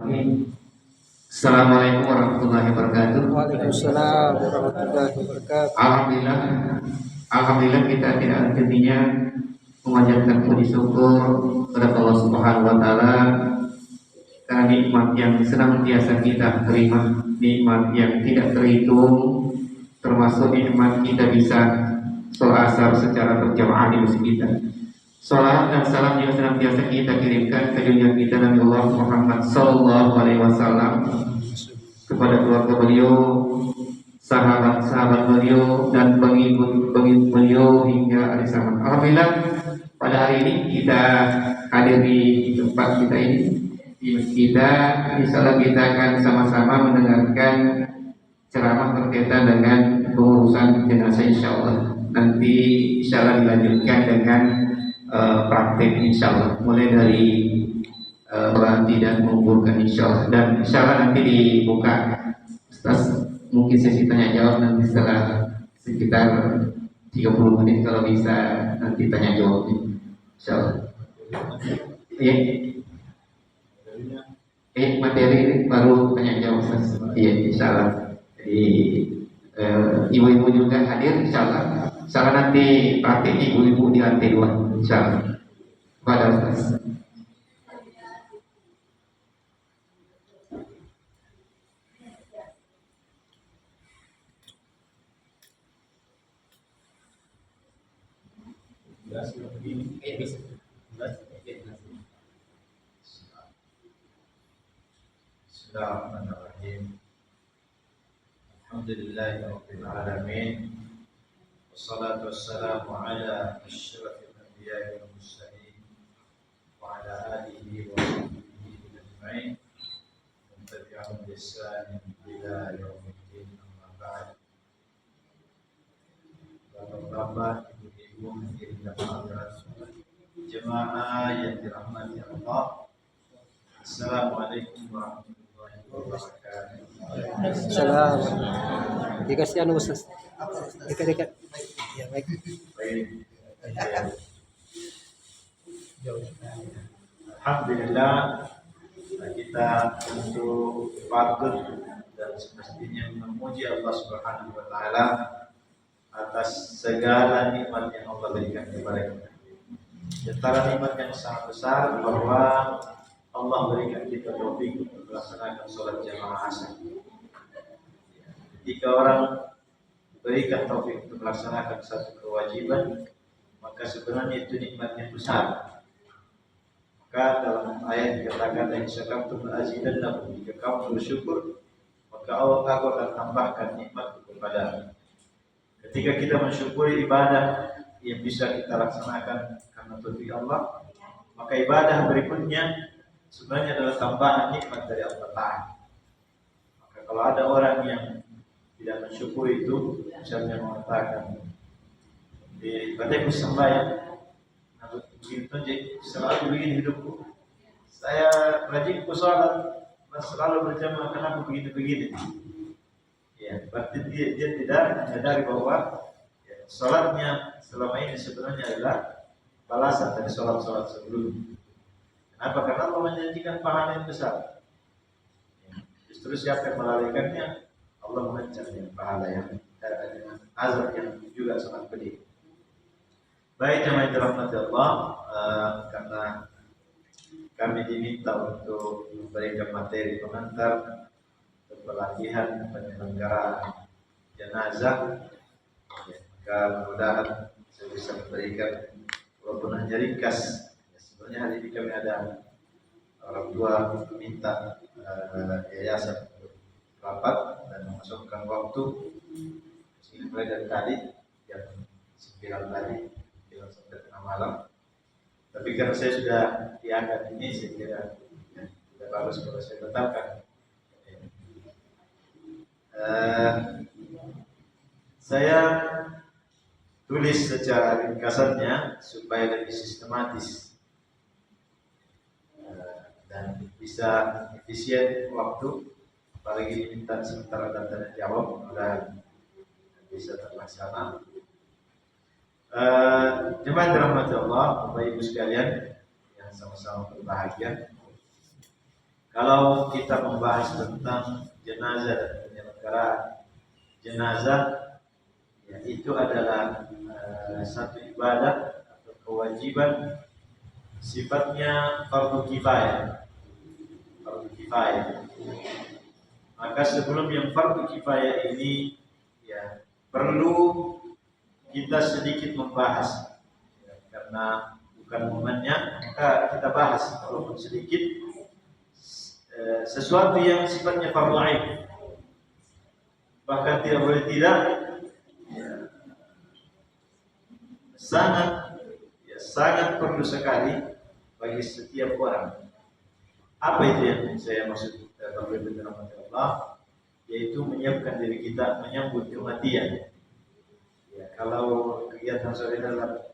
Assalamualaikum warahmatullahi wabarakatuh. Waalaikumsalam warahmatullahi wabarakatuh. Alhamdulillah kita tidak hentinya memanjatkan puji syukur kepada Allah Subhanahu wa taala karena nikmat yang senantiasa kita terima, nikmat yang tidak terhitung, termasuk nikmat kita bisa sholat asar secara berjamaah di masjid kita. Salam dan salam yang senantiasa kita kirimkan ke junjungan kita Nabi Allah Muhammad Sallallahu Alaihi Wasallam, kepada keluarga beliau, sahabat-sahabat beliau, dan pengikut-pengikut beliau hingga akhir zaman. Alhamdulillah pada hari ini kita hadir di tempat kita ini, di masjid kita. Insyaallah kita akan sama-sama mendengarkan ceramah berkaitan dengan pengurusan jenazah. Insyaallah nanti insyaallah dilanjutkan dengan praktek insyaallah, mulai dari berhenti dan mengumpulkan insyaallah, dan insyaallah nanti dibuka mungkin sesi tanya jawab nanti setelah sekitar 30 menit kalau bisa, nanti tanya jawab insyaallah. Materi baru tanya jawab. Iya insyaallah. Jadi ibu-ibu juga hadir insyaallah. Insyaallah nanti praktik ibu-ibu di lantai 2 insyaallah. Pada Ustaz. Bismillahirrahmanirrahim. Alhamdulillahirabbil alamin. Wassalatu wassalamu ala asyrafil anbiya'i wal mursalin wa ala alihi wa sahbihi ajma'in. Tabi'ahum bi ihsanin ila yaumiddin. Amma ba'd. Bapak-bapak, ibu-ibu, hadirin dan hadirat jemaah yang dirahmati Allah. Assalamualaikum warahmatullahi wabarakatuh. Salam. Dikasih anu Ustaz. Dekat-dekat. Ya, baik. Alhamdulillah, kita tentu patut dan semestinya memuji Allah Subhanahu wa taala atas segala nikmat yang Allah berikan kepada kita. Di antara nikmat yang sangat besar bahwa Allah berikan kita taufik untuk melaksanakan sholat jamaah asar. Jika orang berikan taufik untuk melaksanakan satu kewajiban, maka sebenarnya itu nikmat yang besar. Maka dalam ayat dikatakan la in syakartum la azidannakum, jika kamu bersyukur maka Allah akan tambahkan nikmat kepada. Ketika kita mensyukuri ibadah yang bisa kita laksanakan karena taufik Allah, maka ibadah berikutnya sebenarnya adalah tambahan nikmat dari Allah Ta'ala. Maka kalau ada orang yang tidak mensyukuri itu, misalnya mengatakan di badai sembahyang, selalu begini hidupku, saya rajin sholat, selalu berjamaah, kenapa begini-begini? Ya, berarti dia tidak menyadari bahwa ya, sholatnya selama ini sebenarnya adalah balasan dari sholat-sholat sebelumnya. Kenapa? Karena Allah menjanjikan pahala yang besar. Justru siapa yang melalaikannya, Allah mengancam dengan pahala yang dengan azab yang juga sangat pedih. Baik jemaah yang dirahmati Allah, karena kami diminta untuk memberikan materi pengantar untuk pelatihan penyelenggaraan jenazah, maka mudah-mudahan saya bisa memberikan walaupun hanya ringkas. Sebenarnya hari ini kami ada orang tua minta yayasan untuk rapat dan memasukkan waktu mulai dari tadi jam 9 tadi sampai tengah malam. Tapi karena saya sudah diangkat ini, saya kira sudah bagus kalau saya tetapkan. Saya tulis secara ringkasannya supaya lebih sistematis dan bisa efisien waktu, apalagi diminta sementara dan tanya jawab, mudah bisa terlaksana. Jemaah dirahmati Allah, Bapak Ibu sekalian yang sama-sama berbahagia. Kalau kita membahas tentang jenazah dan penyelenggaraan jenazah, ya, itu adalah satu ibadah atau kewajiban sifatnya fardu kifayah. Fardu kifayah. Maka sebelum yang fardu kifayah ini, ya, perlu kita sedikit membahas, ya, karena bukan momennya, maka kita bahas walaupun sedikit sesuatu yang sifatnya fardu ain, bahkan tidak boleh tidak, ya, sangat perlu sekali bagi setiap orang. Apa itu yang saya maksud Bapak Ibu rahmati Allah? Yaitu menyiapkan diri kita menyambut kematian. Ya, kalau kegiatan sore dalam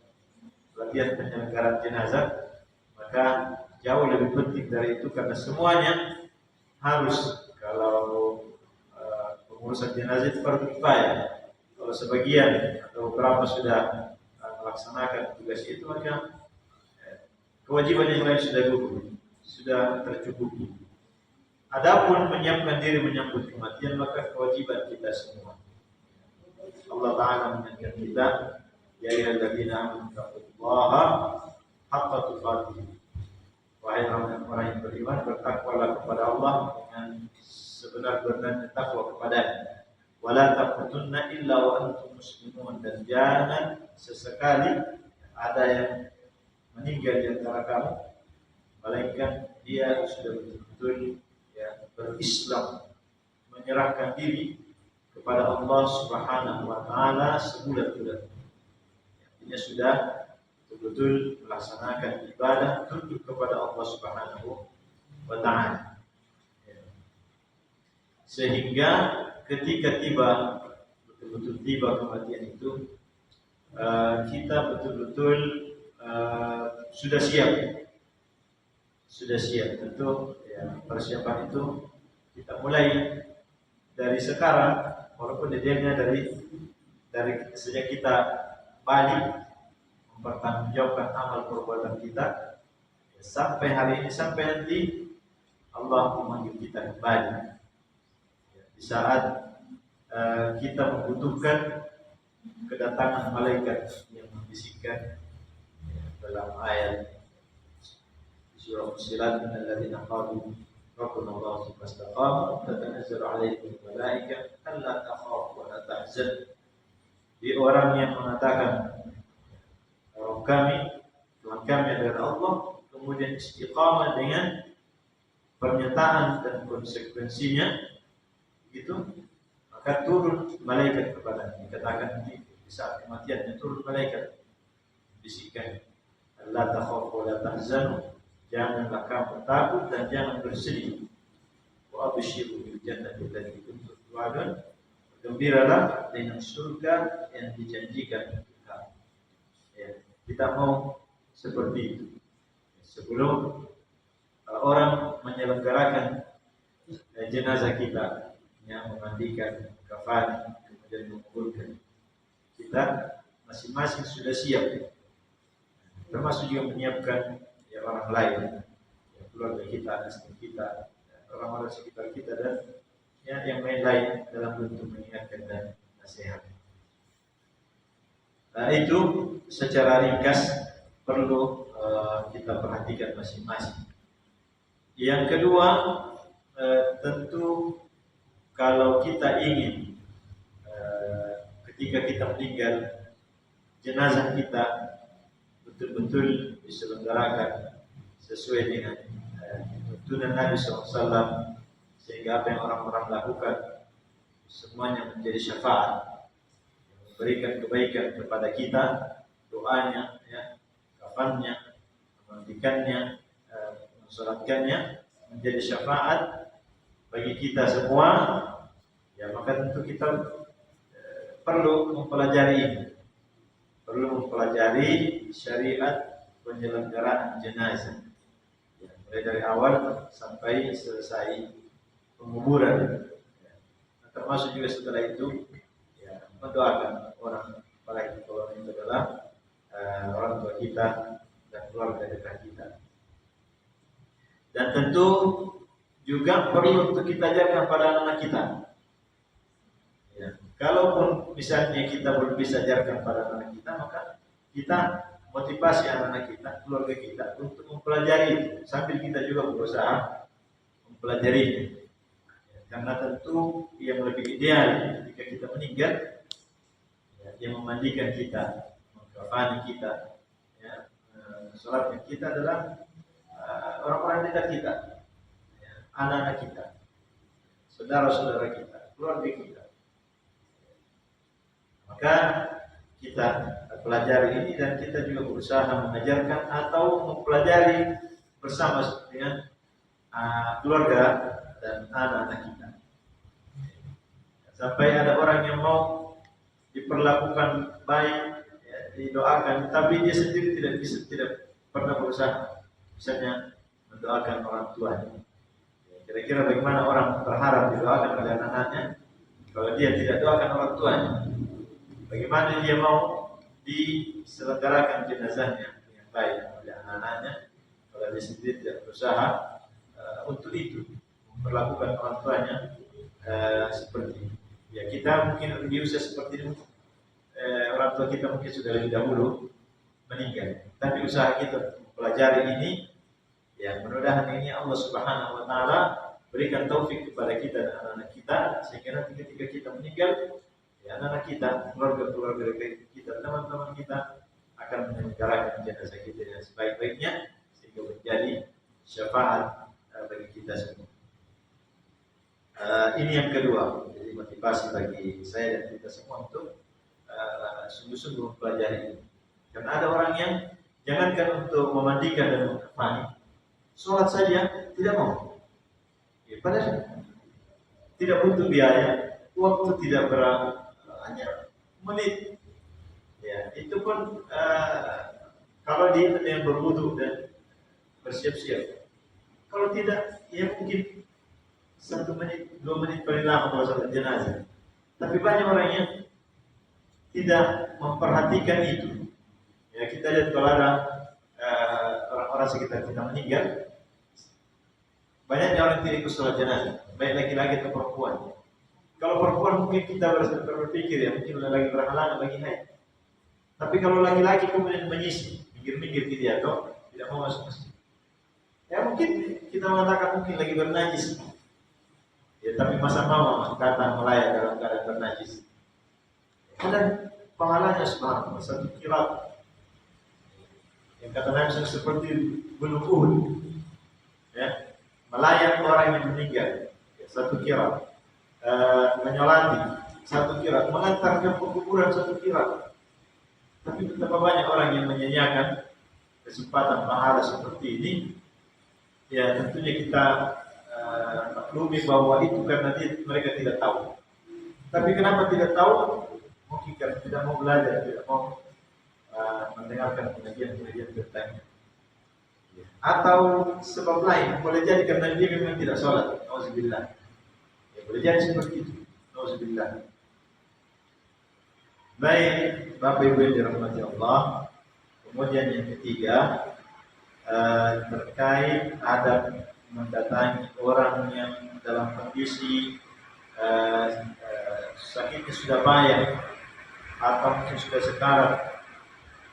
latihan penyelenggaraan jenazah, maka jauh lebih penting dari itu, karena semuanya harus. Kalau pengurusan jenazah itu fardu kifayah. Kalau sebagian atau beberapa sudah melaksanakan tugas itu, maka kewajiban yang lain sudah gugur, sudah tercukupi. Adapun menyiapkan diri menyambut kematian, maka kewajiban kita semua. Allah Ta'ala mengingatkan kita, ya ayyuhalladzina amanu taqullaha haqqa tuqatih. Wahai orang-orang yang beriman, bertakwalah kepada Allah dengan sebenar-benarnya takwa kepadanya. Wala taqutunna illa wa antum muslimun, dan jangan sesekali ada yang meninggal di antara kamu melainkan dia sudah betul-betul, ya, berislam, menyerahkan diri kepada Allah Subhanahu wa taala sebulan-bulan. Artinya sudah betul-betul melaksanakan ibadah tunduk kepada Allah Subhanahu wa taala. Sehingga ketika betul-betul tiba kematian itu, kita betul-betul sudah siap. Tentu, ya, persiapan itu kita mulai dari sekarang, walaupun detailnya dari sejak kita balik mempertanggungjawabkan amal perbuatan kita, ya, sampai hari ini, sampai nanti Allah memanggil kita kembali, ya, di saat kita membutuhkan kedatangan malaikat yang membisikkan, ya, dalam ayat surah Fussilat, innalladzina qalu rabbuna Allah tsumma istaqamu tatanazzalu 'alaihim malaikah alla takhafu wa la tahzanu. Di orang yang mengatakan Tuhan kami adalah Allah, kemudian istiqamah dengan pernyataan dan konsekuensinya, gitu, maka turun malaikat kepada, dikatakan di saat kematiannya turun malaikat bisikan, alla takhafu wa la tahzanu, janganlah kamu takut dan jangan bersedih. Wa abshiru bil jannati allati kuntum tu'adun, gembiralah dengan surga yang dijanjikan kita. Ya, kita mau seperti itu. Sebelum orang menyelenggarakan jenazah kita, yang memandikan, kafan, kemudian menguburkan, kita masing-masing sudah siap, termasuk juga menyiapkan, ya, orang lain, ya, keluarga kita, istri kita, orang-orang sekitar kita, dan, ya, yang lain-lain dalam bentuk mengingatkan dan nasihat. Nah, itu secara ringkas perlu kita perhatikan masing-masing. Yang kedua, tentu kalau kita ingin ketika kita meninggal, jenazah kita betul-betul diselenggarakan sesuai dengan tuntunan Nabi SAW, sehingga apa yang orang-orang lakukan semuanya menjadi syafaat, memberikan kebaikan kepada kita, doanya, ya, kafannya, memandikannya, mensolatkannya, menjadi syafaat bagi kita semua, ya, maka tentu kita perlu mempelajari syariat penyelenggaraan jenazah, ya, mulai dari awal sampai selesai penguburan, ya. Nah, termasuk juga setelah itu, ya, mendoakan orang, apalagi kalau itu adalah orang tua kita dan keluarga dekat kita. Dan tentu juga perlu untuk kita ajarkan pada anak-anak kita. Ya. Kalaupun misalnya kita belum bisa ajarkan pada anak kita, maka kita motivasi anak-anak kita, keluarga kita untuk mempelajari itu, sambil kita juga berusaha mempelajari. Karena tentu yang lebih ideal ketika kita meninggal, ya, yang memandikan kita, mengkafani kita, ya, sholatnya kita adalah orang-orang dekat kita, ya, anak-anak kita, saudara-saudara kita, keluarga kita. Maka kita pelajari ini dan kita juga berusaha mengajarkan atau mempelajari bersama dengan keluarga dan anak-anak kita. Sampai ada orang yang mau diperlakukan baik, ya, didoakan, tapi dia sendiri tidak pernah berusaha, misalnya mendoakan orang tuanya. Kira-kira bagaimana orang berharap didoakan oleh anak-anaknya kalau dia tidak doakan orang tuanya? Bagaimana dia mau diselenggarakan jenazahnya dengan baik oleh anak-anaknya kalau dia sendiri tidak berusaha untuk itu, memperlakukan orang tuanya seperti itu. Ya, kita mungkin di usia seperti ini, orang tua kita mungkin sudah lebih dahulu meninggal, tapi usaha kita mempelajari ini, ya mudah-mudahan ini Allah Subhanahu Wa Taala berikan taufik kepada kita dan anak-anak kita, sehingga nanti ketika kita meninggal, ya anak-anak kita, keluarga-keluarga kita, teman-teman kita akan menyelenggarakan jenazah kita dengan sebaik-baiknya, sehingga menjadi syafaat bagi kita semua. Ini yang kedua, jadi motivasi bagi saya dan kita semua untuk sungguh-sungguh mempelajari ini. Karena ada orang yang jangankan untuk memandikan dan mengkafani, sholat saja tidak mau. Ya, padahal tidak butuh biaya, waktu tidak berapa, hanya menit. Ya, itu pun kalau dia yang berwudu dan bersiap-siap. Kalau tidak, ya mungkin 1 menit, 2 menit paling lama kalau salat jenazah. Tapi banyak orang yang tidak memperhatikan itu. Ya, kita lihat kalau ada orang-orang sekitar kita meninggal, banyaknya orang tidak ikut sholat jenazah, baik laki-laki atau perempuan. Kalau perempuan mungkin kita berpikir ya mungkin lagi berhalangan bagi haid. Tapi kalau laki-laki kemudian menyisi, minggir-minggir dia atau tidak mau masuk masjid. Ya mungkin kita mengatakan mungkin lagi bernajis. Ya, tapi masa mau kata melayat dalam keadaan bernajis. Dan pahalanya subhanallah 1 kirat. Yang kata Nabi seperti gunung Uhud. Ya, melayat orang yang meninggal, ya, 1 kirat. Menyolati 1 kirat, mengantarkan pekuburan 1 kirat. Tapi betapa banyak orang yang menyanyiakan kesempatan pahala seperti ini. Ya tentunya kita maklumi bahwa itu karena mereka tidak tahu. Tapi kenapa tidak tahu? Mungkin karena tidak mau belajar, tidak mau mendengarkan pengajian-pengajian bertanya. Atau sebab lain, boleh jadi karena dia memang tidak sholat. Nauzubillah. Ya, boleh jadi seperti itu. Nauzubillah. Baik, Bapak Ibu yang dirahmati Allah. Kemudian yang ketiga, terkait adab mendatangi orang yang dalam kondisi sakitnya sudah payah atau mungkin sudah sekarat.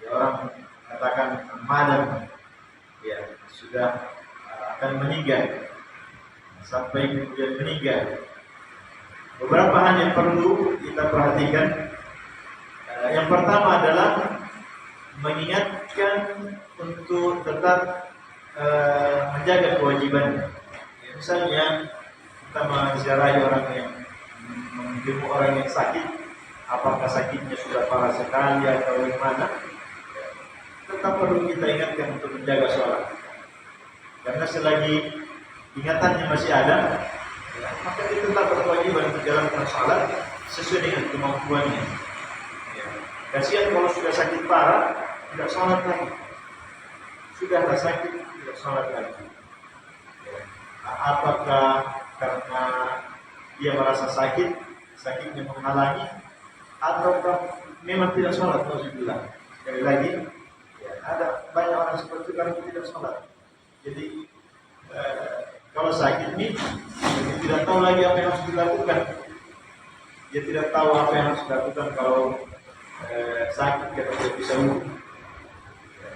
Ya, orang katakan madam, ya sudah akan meninggal sampai kemudian meninggal. Beberapa hal yang perlu kita perhatikan. Yang pertama adalah mengingatkan untuk tetap menjaga kewajiban. Ya, misalnya kita menziarahi orang yang menjenguk orang yang sakit, apakah sakitnya sudah parah sekali atau bagaimana, tetap perlu kita ingatkan untuk menjaga sholat. Karena selagi ingatannya masih ada, ya, maka dia tetap berkewajiban menjalankan sholat sesuai dengan kemampuannya. Ya. Kasihan kalau sudah sakit parah, tidak sholat lagi. Sudah sakit, tidak sholat lagi. Ya. Apakah karena dia merasa sakit, sakitnya menghalangi, ataukah memang tidak sholat? Alhamdulillah. Sekali lagi, ya, ada banyak orang seperti itu karena tidak sholat. Jadi kalau sakit ini dia tidak tahu lagi apa yang harus dilakukan. Dia tidak tahu apa yang harus dilakukan kalau sakit atau tidak bisa wudhu.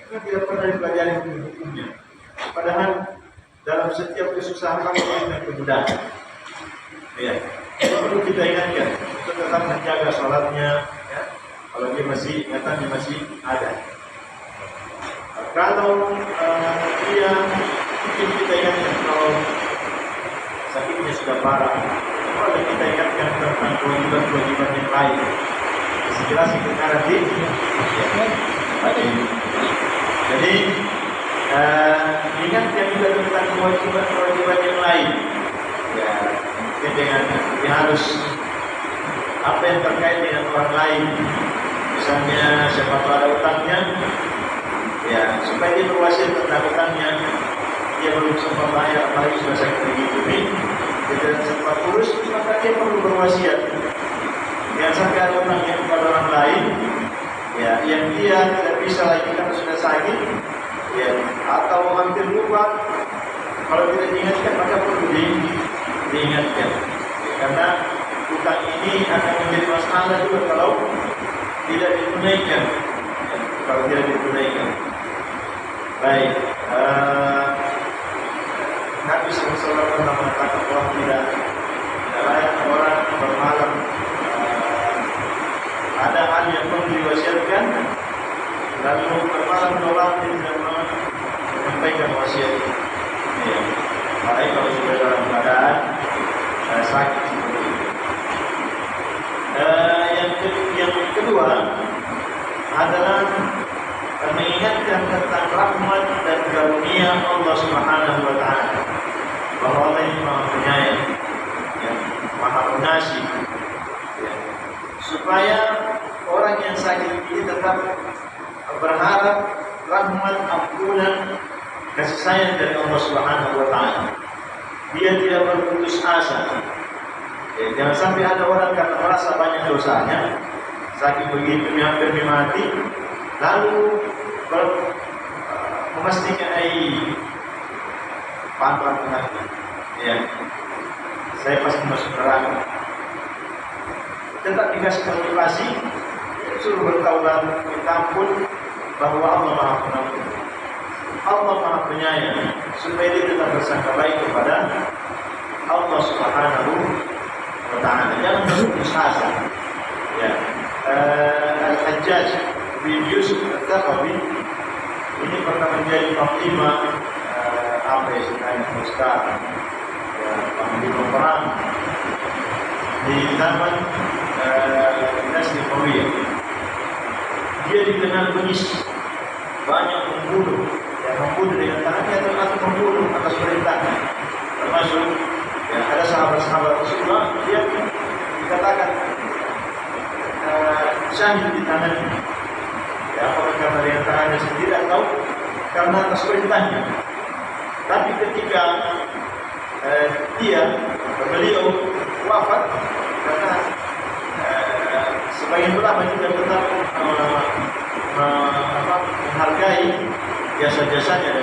Karena tidak pernah dipelajari hukum-hukumnya. Padahal dalam setiap kesusahan kami dengan kemudahan. Ya, perlu kita ingatkan untuk tetap menjaga sholatnya. Ya. Kalau dia masih ingatannya masih ada. Kalau dia mungkin kita ingatkan kalau sakitnya sudah parah, kalau kita ingatkan tentang kewajiban-kewajiban yang lain. Sejelas itu nanti. Jadi ingatkan juga tentang kewajiban-kewajiban yang lain. Ya, mungkin dengan dia harus apa yang terkait dengan orang lain. Misalnya siapa tahu ada utangnya, ya supaya dia berwasiat tentang utangnya. Dia belum sempat bayar, apalagi sudah sakit begitu nih, dia tidak sempat urus, maka dia perlu berwasiat. Jangan sampai ada utangnya kepada orang lain, ya yang dia tidak bisa lagi karena sudah sakit, ya atau hampir lupa. Kalau tidak diingatkan maka perlu diingatkan, ya, karena utang ini akan menjadi masalah juga kalau tidak ditunaikan. Ya, kalau tidak ditunaikan. Baik, Nabi SAW pernah mengatakan bahwa tidak layak orang bermalam. Ada hal yang perlu diwasiatkan, lalu bermalam doang dia tidak menyampaikan wasiat. Ya, baik kalau sudah dalam keadaan sakit seperti itu. Yang kedua adalah mengingatkan tentang rahmat dan karunia Allah Subhanahu wa Ta'ala, bahwa Allah ini Maha Penyayang, ya, Maha Pengasih, ya, supaya orang yang sakit ini tetap berharap rahmat, ampunan, kasih sayang dari Allah Subhanahu wa Ta'ala. Dia tidak berputus asa. Ya, jangan sampai ada orang karena merasa banyak dosanya, sakit begitu hampir mati, lalu memastikan pantang penyakit, ya saya pasti masuk neraka. Tetap dikasih motivasi, suruh bertaubat, minta ampun, bahwa Allah Maha Pengampun, Allah Maha Penyayang, supaya dia tetap bersangka baik kepada Allah Subhanahu wa Ta'ala. Jangan berputus asa. Ya, Al-Hajjaj bin Yusuf Al-Thaqafi ini pernah menjadi panglima apa ya istilahnya sekarang, ya, panglima perang di zaman dinasti Umayyah. Dia dikenal bengis, banyak membunuh, ya, membunuh dengan tangannya atau membunuh atas perintahnya. Termasuk ya, ada sahabat-sahabat Rasulullah dia dikatakan syahid di tangannya. Ya, apakah karena dengan tangannya sendiri atau karena atas perintahnya. Tapi ketika beliau wafat, karena sebagian ulama juga tetap menghargai jasa-jasanya